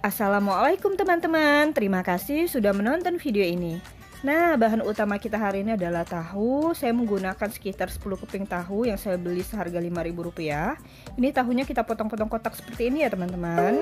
Assalamualaikum teman-teman, terima kasih sudah menonton video ini. Nah, bahan utama kita hari ini adalah tahu. Saya menggunakan sekitar 10 keping tahu yang saya beli seharga Rp5.000. Ini tahunya kita potong-potong kotak seperti ini ya teman-teman.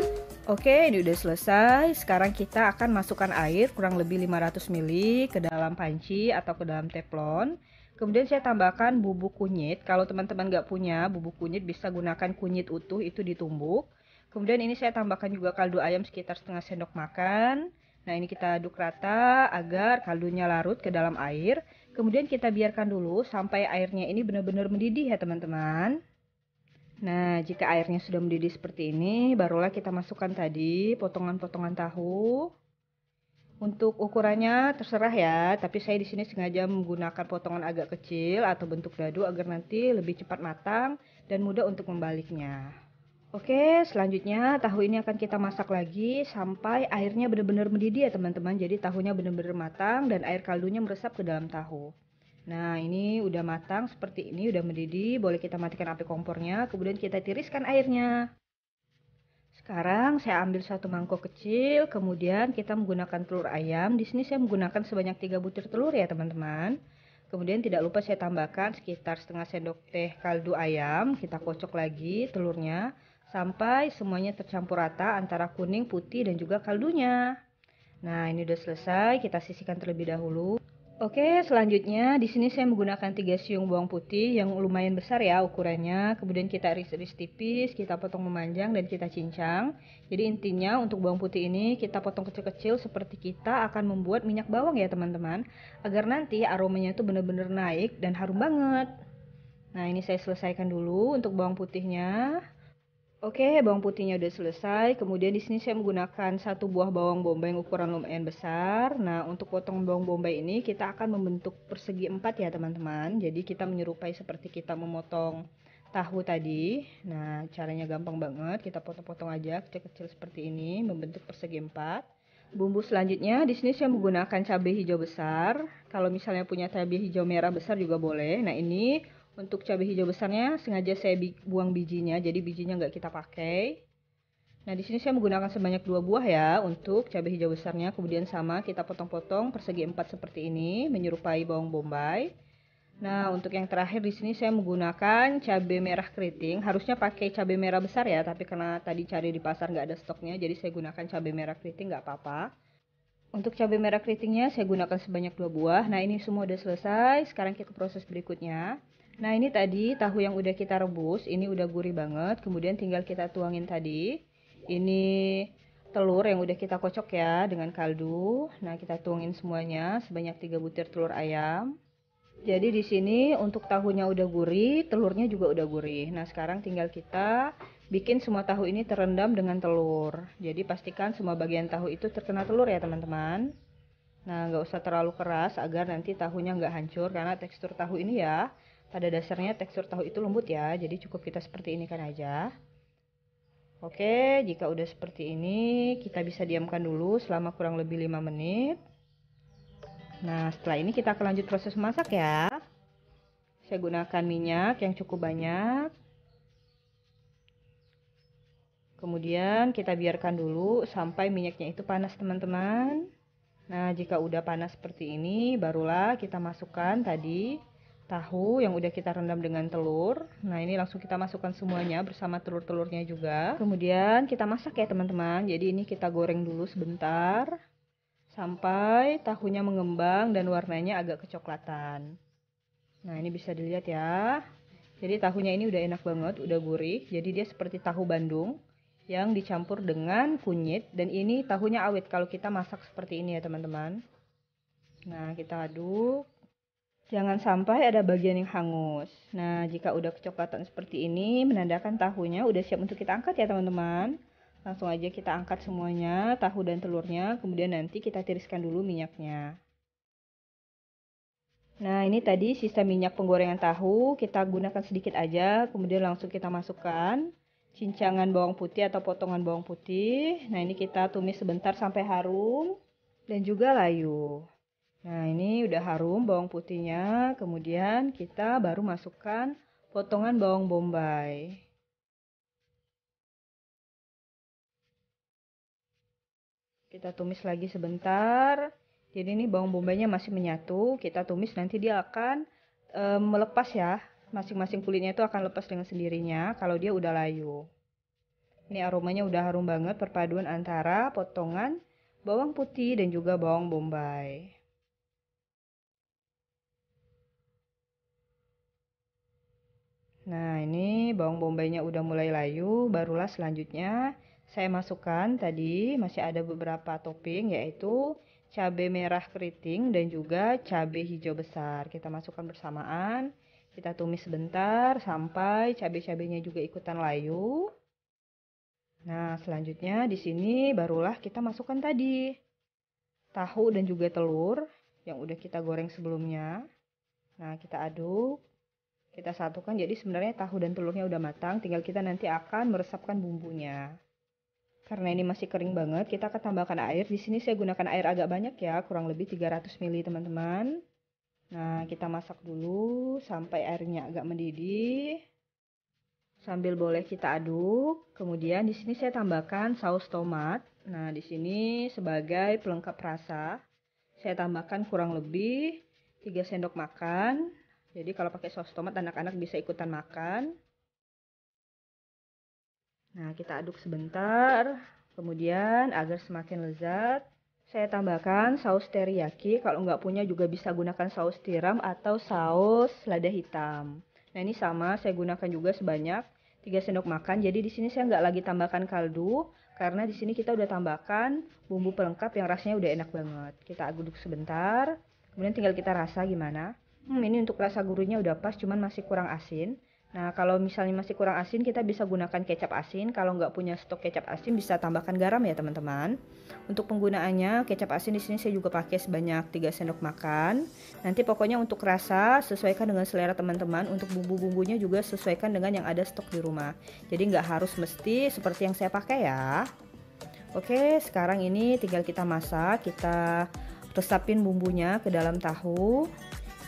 Oke, ini udah selesai. Sekarang kita akan masukkan air kurang lebih 500 ml ke dalam panci atau ke dalam teflon. Kemudian saya tambahkan bubuk kunyit. Kalau teman-teman nggak punya bubuk kunyit, bisa gunakan kunyit utuh, itu ditumbuk. Kemudian ini saya tambahkan juga kaldu ayam sekitar setengah sendok makan. Nah, ini kita aduk rata agar kaldunya larut ke dalam air. Kemudian kita biarkan dulu sampai airnya ini benar-benar mendidih ya teman-teman. Nah, jika airnya sudah mendidih seperti ini, barulah kita masukkan tadi potongan-potongan tahu. Untuk ukurannya terserah ya, tapi saya di sini sengaja menggunakan potongan agak kecil atau bentuk dadu agar nanti lebih cepat matang dan mudah untuk membaliknya. Oke, selanjutnya tahu ini akan kita masak lagi sampai airnya benar-benar mendidih ya teman-teman. Jadi tahunya benar-benar matang dan air kaldunya meresap ke dalam tahu. Nah, ini udah matang seperti ini, udah mendidih. Boleh kita matikan api kompornya, kemudian kita tiriskan airnya. Sekarang saya ambil satu mangkok kecil, kemudian kita menggunakan telur ayam. Di sini saya menggunakan sebanyak 3 butir telur ya teman-teman. Kemudian tidak lupa saya tambahkan sekitar setengah sendok teh kaldu ayam. Kita kocok lagi telurnya sampai semuanya tercampur rata antara kuning, putih, dan juga kaldunya. Nah, ini udah selesai, kita sisihkan terlebih dahulu. Oke, selanjutnya di sini saya menggunakan 3 siung bawang putih yang lumayan besar ya ukurannya. Kemudian kita iris-iris tipis, kita potong memanjang dan kita cincang. Jadi intinya untuk bawang putih ini kita potong kecil-kecil seperti kita akan membuat minyak bawang ya teman-teman. Agar nanti aromanya itu benar-benar naik dan harum banget. Nah, ini saya selesaikan dulu untuk bawang putihnya. Oke, bawang putihnya udah selesai. Kemudian di sini saya menggunakan satu buah bawang bombay yang ukuran lumayan besar. Nah, untuk potongan bawang bombay ini kita akan membentuk persegi 4 ya, teman-teman. Jadi kita menyerupai seperti kita memotong tahu tadi. Nah, caranya gampang banget. Kita potong-potong aja kecil-kecil seperti ini, membentuk persegi 4. Bumbu selanjutnya di sini saya menggunakan cabai hijau besar. Kalau misalnya punya cabai hijau merah besar juga boleh. Nah, ini untuk cabai hijau besarnya sengaja saya buang bijinya, jadi bijinya nggak kita pakai. Nah, di sini saya menggunakan sebanyak 2 buah ya untuk cabai hijau besarnya. Kemudian sama kita potong-potong persegi 4 seperti ini, menyerupai bawang bombay. Nah, untuk yang terakhir di sini saya menggunakan cabai merah keriting. Harusnya pakai cabai merah besar ya, tapi karena tadi cari di pasar nggak ada stoknya, jadi saya gunakan cabai merah keriting nggak apa-apa. Untuk cabai merah keritingnya saya gunakan sebanyak 2 buah. Nah, ini semua udah selesai. Sekarang kita proses berikutnya. Nah, ini tadi tahu yang udah kita rebus, ini udah gurih banget. Kemudian tinggal kita tuangin tadi. Ini telur yang udah kita kocok ya dengan kaldu. Nah, kita tuangin semuanya sebanyak 3 butir telur ayam. Jadi di sini untuk tahunya udah gurih, telurnya juga udah gurih. Nah, sekarang tinggal kita bikin semua tahu ini terendam dengan telur. Jadi pastikan semua bagian tahu itu terkena telur ya teman-teman. Nah, nggak usah terlalu keras agar nanti tahunya nggak hancur, karena tekstur tahu ini ya pada dasarnya tekstur tahu itu lembut ya. Jadi cukup kita seperti ini kan aja. Oke, jika udah seperti ini kita bisa diamkan dulu selama kurang lebih 5 menit. Nah, setelah ini kita akan lanjut proses memasak ya. Saya gunakan minyak yang cukup banyak. Kemudian kita biarkan dulu sampai minyaknya itu panas teman-teman. Nah, jika udah panas seperti ini, barulah kita masukkan tadi tahu yang udah kita rendam dengan telur. Nah, ini langsung kita masukkan semuanya bersama telur-telurnya juga. Kemudian kita masak ya teman-teman. Jadi ini kita goreng dulu sebentar sampai tahunya mengembang dan warnanya agak kecoklatan. Nah, ini bisa dilihat ya. Jadi tahunya ini udah enak banget, udah gurih. Jadi dia seperti tahu Bandung yang dicampur dengan kunyit. Dan ini tahunya awet kalau kita masak seperti ini ya teman-teman. Nah, kita aduk. Jangan sampai ada bagian yang hangus. Nah, jika udah kecoklatan seperti ini, menandakan tahunya udah siap untuk kita angkat ya teman-teman. Langsung aja kita angkat semuanya, tahu dan telurnya. Kemudian nanti kita tiriskan dulu minyaknya. Nah, ini tadi sisa minyak penggorengan tahu, kita gunakan sedikit aja, kemudian langsung kita masukkan cincangan bawang putih atau potongan bawang putih. Nah, ini kita tumis sebentar sampai harum dan juga layu. Nah, ini udah harum bawang putihnya, kemudian kita baru masukkan potongan bawang bombay. Kita tumis lagi sebentar. Jadi ini bawang bombaynya masih menyatu. Kita tumis, nanti dia akan melepas ya. Masing-masing kulitnya itu akan lepas dengan sendirinya kalau dia udah layu. Ini aromanya udah harum banget, perpaduan antara potongan bawang putih dan juga bawang bombay. Nah, ini bawang bombaynya udah mulai layu, barulah selanjutnya saya masukkan tadi masih ada beberapa topping, yaitu cabai merah keriting dan juga cabai hijau besar. Kita masukkan bersamaan, kita tumis sebentar sampai cabai-cabainya juga ikutan layu. Nah, selanjutnya di sini barulah kita masukkan tadi tahu dan juga telur yang udah kita goreng sebelumnya. Nah, kita aduk. Kita satukan, jadi sebenarnya tahu dan telurnya udah matang, tinggal kita nanti akan meresapkan bumbunya. Karena ini masih kering banget, kita akan tambahkan air. Di sini saya gunakan air agak banyak ya, kurang lebih 300 ml teman-teman. Nah, kita masak dulu sampai airnya agak mendidih. Sambil boleh kita aduk. Kemudian di sini saya tambahkan saus tomat. Nah, di sini sebagai pelengkap rasa, saya tambahkan kurang lebih 3 sendok makan. Jadi kalau pakai saus tomat anak-anak bisa ikutan makan. Nah, kita aduk sebentar. Kemudian agar semakin lezat, saya tambahkan saus teriyaki. Kalau nggak punya juga bisa gunakan saus tiram atau saus lada hitam. Nah, ini sama, saya gunakan juga sebanyak 3 sendok makan. Jadi di sini saya nggak lagi tambahkan kaldu, karena di sini kita udah tambahkan bumbu pelengkap yang rasanya udah enak banget. Kita aduk sebentar, kemudian tinggal kita rasa gimana. Ini untuk rasa gurihnya udah pas, cuman masih kurang asin. Nah, kalau misalnya masih kurang asin, kita bisa gunakan kecap asin. Kalau nggak punya stok kecap asin, bisa tambahkan garam ya teman-teman. Untuk penggunaannya, kecap asin di sini saya juga pakai sebanyak 3 sendok makan. Nanti pokoknya untuk rasa, sesuaikan dengan selera teman-teman. Untuk bumbu-bumbunya juga sesuaikan dengan yang ada stok di rumah. Jadi nggak harus mesti seperti yang saya pakai ya. Oke, sekarang ini tinggal kita masak. Kita resapin bumbunya ke dalam tahu.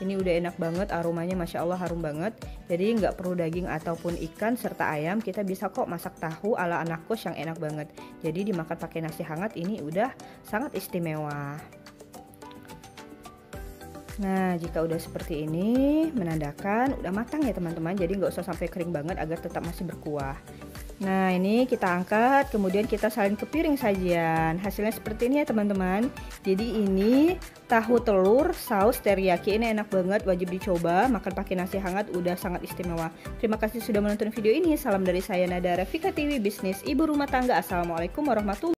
Ini udah enak banget, aromanya Masya Allah harum banget. Jadi nggak perlu daging ataupun ikan serta ayam, kita bisa kok masak tahu ala anak kos yang enak banget. Jadi dimakan pakai nasi hangat ini udah sangat istimewa. Nah, jika udah seperti ini, menandakan udah matang ya teman-teman. Jadi nggak usah sampai kering banget agar tetap masih berkuah. Nah, ini kita angkat, kemudian kita salin ke piring sajian. Hasilnya seperti ini ya teman-teman. Jadi ini tahu telur saus teriyaki, ini enak banget, wajib dicoba. Makan pakai nasi hangat udah sangat istimewa. Terima kasih sudah menonton video ini. Salam dari saya Nada Rafika TV Bisnis Ibu Rumah Tangga. Assalamualaikum warahmatullahi wabarakatuh.